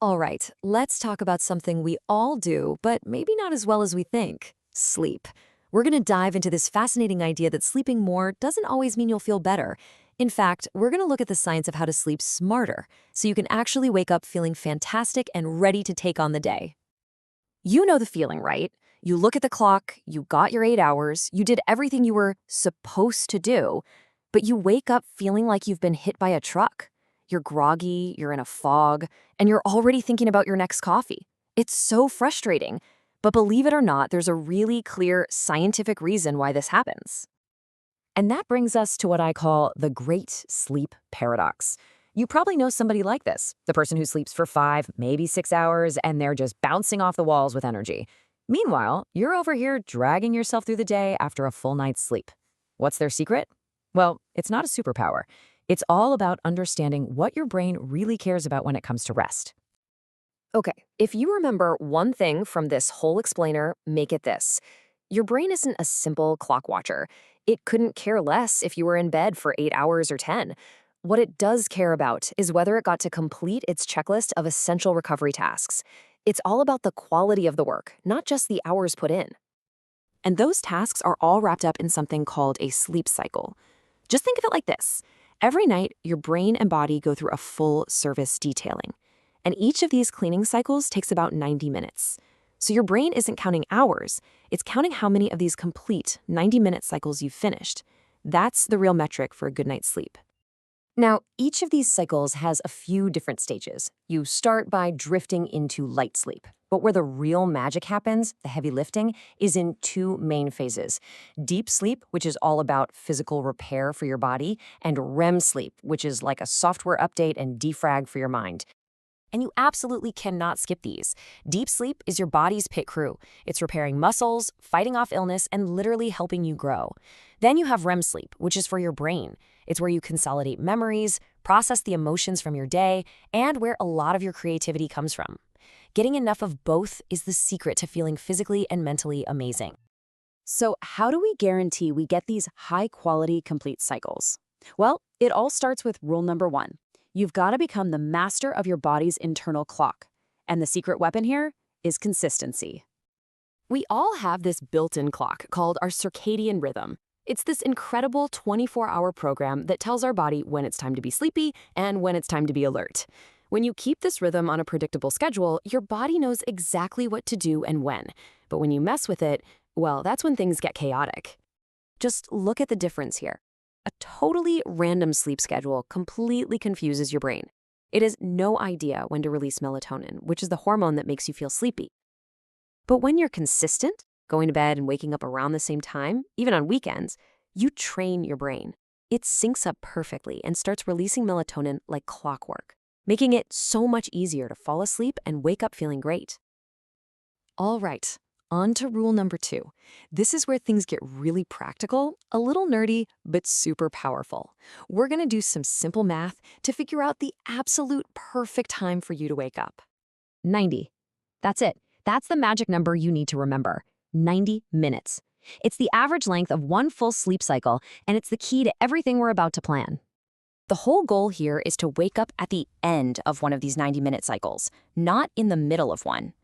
All right, let's talk about something we all do, but maybe not as well as we think: sleep. We're going to dive into this fascinating idea that sleeping more doesn't always mean you'll feel better. In fact, we're going to look at the science of how to sleep smarter so you can actually wake up feeling fantastic and ready to take on the day. You know the feeling, right? You look at the clock, you got your 8 hours, you did everything you were supposed to do, but you wake up feeling like you've been hit by a truck. You're groggy, you're in a fog, and you're already thinking about your next coffee. It's so frustrating. But believe it or not, there's a really clear scientific reason why this happens. And that brings us to what I call the great sleep paradox. You probably know somebody like this, the person who sleeps for 5, maybe 6 hours, and they're just bouncing off the walls with energy. Meanwhile, you're over here dragging yourself through the day after a full night's sleep. What's their secret? Well, it's not a superpower. It's all about understanding what your brain really cares about when it comes to rest. Okay, if you remember one thing from this whole explainer, make it this. Your brain isn't a simple clock watcher. It couldn't care less if you were in bed for 8 hours or 10. What it does care about is whether it got to complete its checklist of essential recovery tasks. It's all about the quality of the work, not just the hours put in. And those tasks are all wrapped up in something called a sleep cycle. Just think of it like this. Every night, your brain and body go through a full service detailing. And each of these cleaning cycles takes about 90 minutes. So your brain isn't counting hours, it's counting how many of these complete 90-minute cycles you've finished. That's the real metric for a good night's sleep. Now, each of these cycles has a few different stages. You start by drifting into light sleep. But where the real magic happens, the heavy lifting, is in two main phases. Deep sleep, which is all about physical repair for your body, and REM sleep, which is like a software update and defrag for your mind. And you absolutely cannot skip these. Deep sleep is your body's pit crew. It's repairing muscles, fighting off illness, and literally helping you grow. Then you have REM sleep, which is for your brain. It's where you consolidate memories, process the emotions from your day, and where a lot of your creativity comes from. Getting enough of both is the secret to feeling physically and mentally amazing. So how do we guarantee we get these high-quality complete cycles? Well, it all starts with rule number 1. You've got to become the master of your body's internal clock. And the secret weapon here is consistency. We all have this built-in clock called our circadian rhythm. It's this incredible 24-hour program that tells our body when it's time to be sleepy and when it's time to be alert. When you keep this rhythm on a predictable schedule, your body knows exactly what to do and when. But when you mess with it, well, that's when things get chaotic. Just look at the difference here. A totally random sleep schedule completely confuses your brain. It has no idea when to release melatonin, which is the hormone that makes you feel sleepy. But when you're consistent, going to bed and waking up around the same time, even on weekends, you train your brain. It syncs up perfectly and starts releasing melatonin like clockwork, making it so much easier to fall asleep and wake up feeling great. All right. On to rule number 2. This is where things get really practical, a little nerdy, but super powerful. We're going to do some simple math to figure out the absolute perfect time for you to wake up. 90. That's it. That's the magic number you need to remember. 90 minutes. It's the average length of one full sleep cycle, and it's the key to everything we're about to plan. The whole goal here is to wake up at the end of one of these 90-minute cycles, not in the middle of one.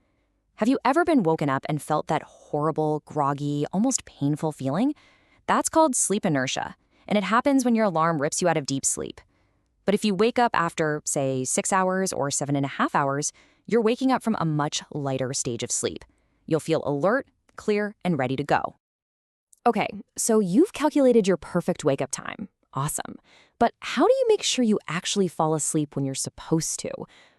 Have you ever been woken up and felt that horrible, groggy, almost painful feeling? That's called sleep inertia, and it happens when your alarm rips you out of deep sleep. But if you wake up after, say, 6 hours or 7.5 hours, you're waking up from a much lighter stage of sleep. You'll feel alert, clear, and ready to go. Okay, so you've calculated your perfect wake-up time. Awesome. But how do you make sure you actually fall asleep when you're supposed to?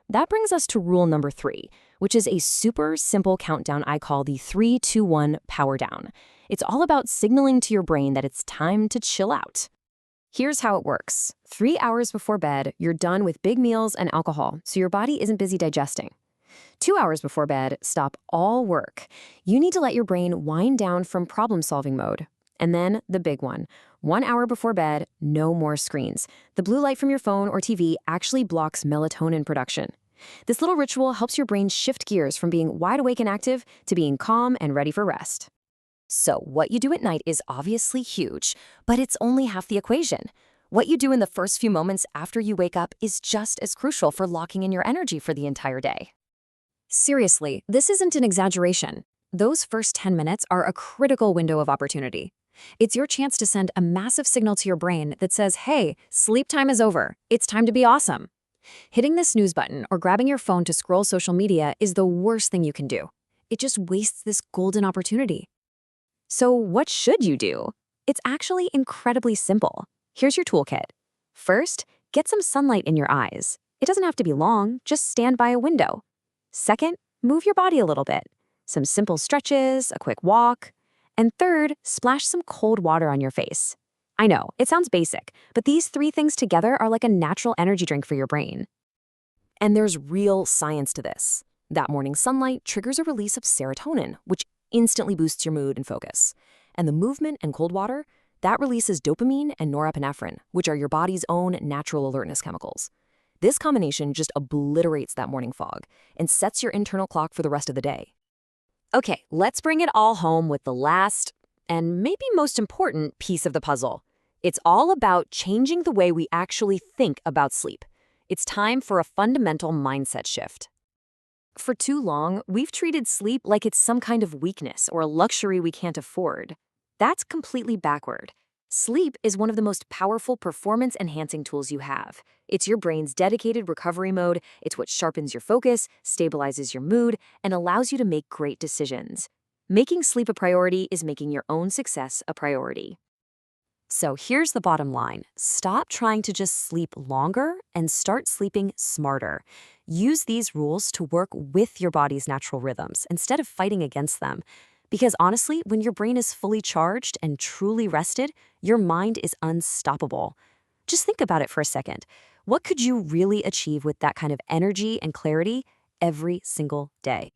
That brings us to rule number 3, which is a super simple countdown I call the 3-2-1 power down. It's all about signaling to your brain that it's time to chill out. Here's how it works. 3 hours before bed, you're done with big meals and alcohol, so your body isn't busy digesting. 2 hours before bed, stop all work. You need to let your brain wind down from problem-solving mode. And then the big one. 1 hour before bed, no more screens. The blue light from your phone or TV actually blocks melatonin production. This little ritual helps your brain shift gears from being wide awake and active to being calm and ready for rest. So what you do at night is obviously huge, but it's only half the equation. What you do in the first few moments after you wake up is just as crucial for locking in your energy for the entire day. Seriously, this isn't an exaggeration. Those first 10 minutes are a critical window of opportunity. It's your chance to send a massive signal to your brain that says, hey, sleep time is over. It's time to be awesome. Hitting the snooze button or grabbing your phone to scroll social media is the worst thing you can do. It just wastes this golden opportunity. So what should you do? It's actually incredibly simple. Here's your toolkit. First, get some sunlight in your eyes. It doesn't have to be long, just stand by a window. Second, move your body a little bit. Some simple stretches, a quick walk. And third, splash some cold water on your face. I know, it sounds basic, but these 3 things together are like a natural energy drink for your brain. And there's real science to this. That morning sunlight triggers a release of serotonin, which instantly boosts your mood and focus. And the movement and cold water, that releases dopamine and norepinephrine, which are your body's own natural alertness chemicals. This combination just obliterates that morning fog and sets your internal clock for the rest of the day. Okay, let's bring it all home with the last, and maybe most important, piece of the puzzle. It's all about changing the way we actually think about sleep. It's time for a fundamental mindset shift. For too long, we've treated sleep like it's some kind of weakness or a luxury we can't afford. That's completely backward. Sleep is one of the most powerful performance-enhancing tools you have. It's your brain's dedicated recovery mode. It's what sharpens your focus, stabilizes your mood, and allows you to make great decisions. Making sleep a priority is making your own success a priority. So here's the bottom line. Stop trying to just sleep longer and start sleeping smarter. Use these rules to work with your body's natural rhythms instead of fighting against them. Because honestly, when your brain is fully charged and truly rested, your mind is unstoppable. Just think about it for a second. What could you really achieve with that kind of energy and clarity every single day?